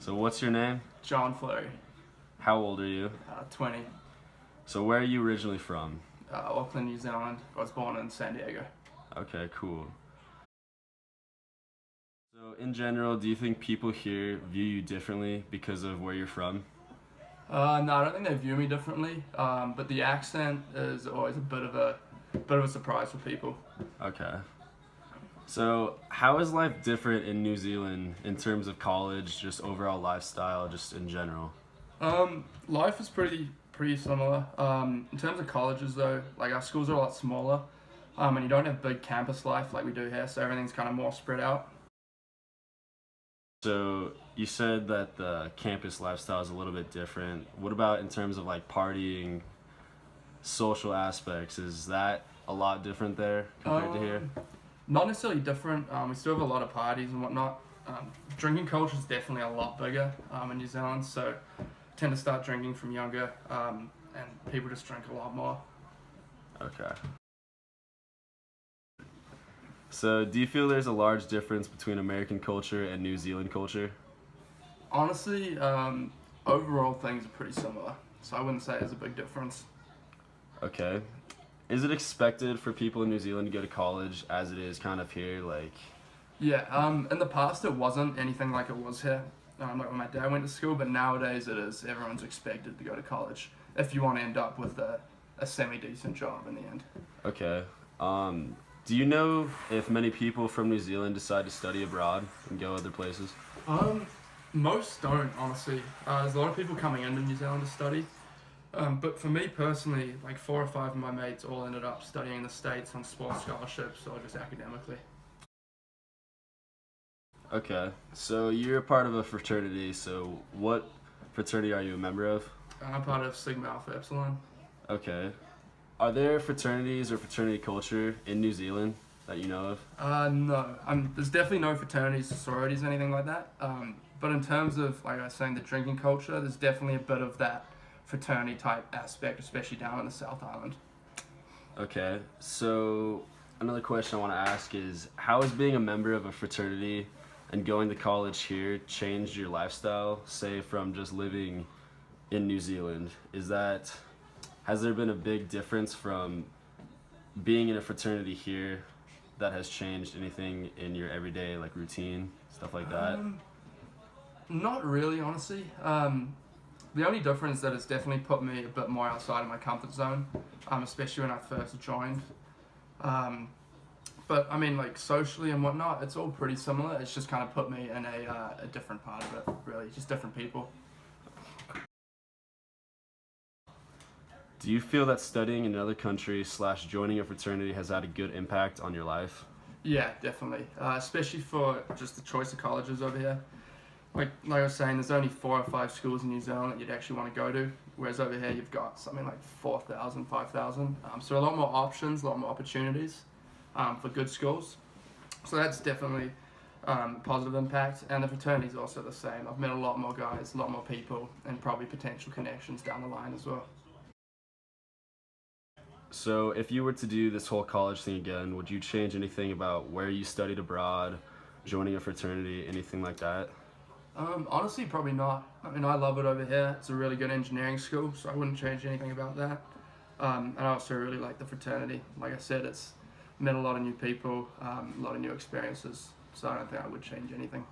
So what's your name? John Fleury, How old are you? 20, So where are you originally from? Auckland, New Zealand. I was born in San Diego. Okay, cool. So in general, do you think people here view you differently because of where you're from? No, I don't think they view me differently, but the accent is always a bit of a surprise for people. Okay. So how is life different in New Zealand in terms of college, just overall lifestyle, just in general? Life is pretty similar. In terms of colleges though, like our schools are a lot smaller, and you don't have big campus life like we do here, so everything's kind of more spread out. So you said that the campus lifestyle is a little bit different. What about in terms of like partying, social aspects? Is that a lot different there compared to here? Not necessarily different. We still have a lot of parties and whatnot. Drinking culture is definitely a lot bigger in New Zealand, so tend to start drinking from younger, and people just drink a lot more. Okay. So do you feel there's a large difference between American culture and New Zealand culture? Honestly, overall things are pretty similar, so I wouldn't say there's a big difference. Okay. Is it expected for people in New Zealand to go to college as it is kind of here? Like, Yeah, in the past it wasn't anything like it was here, like when my dad went to school, but nowadays it is. Everyone's expected to go to college if you want to end up with a semi-decent job in the end. okay. Do you know if many people from New Zealand decide to study abroad and go other places? Most don't, honestly. There's a lot of people coming into New Zealand to study. But for me personally, like 4 or 5 of my mates all ended up studying in the States on sports scholarships or just academically. Okay. So you're a part of a fraternity. So what fraternity are you a member of? I'm part of Sigma Alpha Epsilon. Okay. Are there fraternities or fraternity culture in New Zealand that you know of? No, there's definitely no fraternities, sororities, anything like that. But in terms of, like I was saying, the drinking culture, there's definitely a bit of that fraternity type aspect, especially down in the South Island. Okay. So another question I want to ask is how has being a member of a fraternity and going to college here changed your lifestyle, say from just living in New Zealand? Has there been a big difference from being in a fraternity here that has changed anything in your everyday like routine, stuff like that? Not really, honestly. The only difference that it's definitely put me a bit more outside of my comfort zone, especially when I first joined. But I mean, like socially and whatnot, it's all pretty similar. It's just kind of put me in a different part of it, really, just different people. Do you feel that studying in another country / joining a fraternity has had a good impact on your life? Yeah, definitely. Especially for just the choice of colleges over here. Like I was saying, there's only 4 or 5 schools in New Zealand that you'd actually want to go to, whereas over here you've got something like 4,000, 5,000. So a lot more options, a lot more opportunities for good schools. So that's definitely a positive impact. And the fraternity is also the same. I've met a lot more guys, a lot more people, and probably potential connections down the line as well. So if you were to do this whole college thing again, would you change anything about where you studied abroad, joining a fraternity, anything like that? Honestly, probably not. I mean, I love it over here. It's a really good engineering school, so I wouldn't change anything about that. And I also really like the fraternity. Like I said, it's met a lot of new people, a lot of new experiences, so I don't think I would change anything.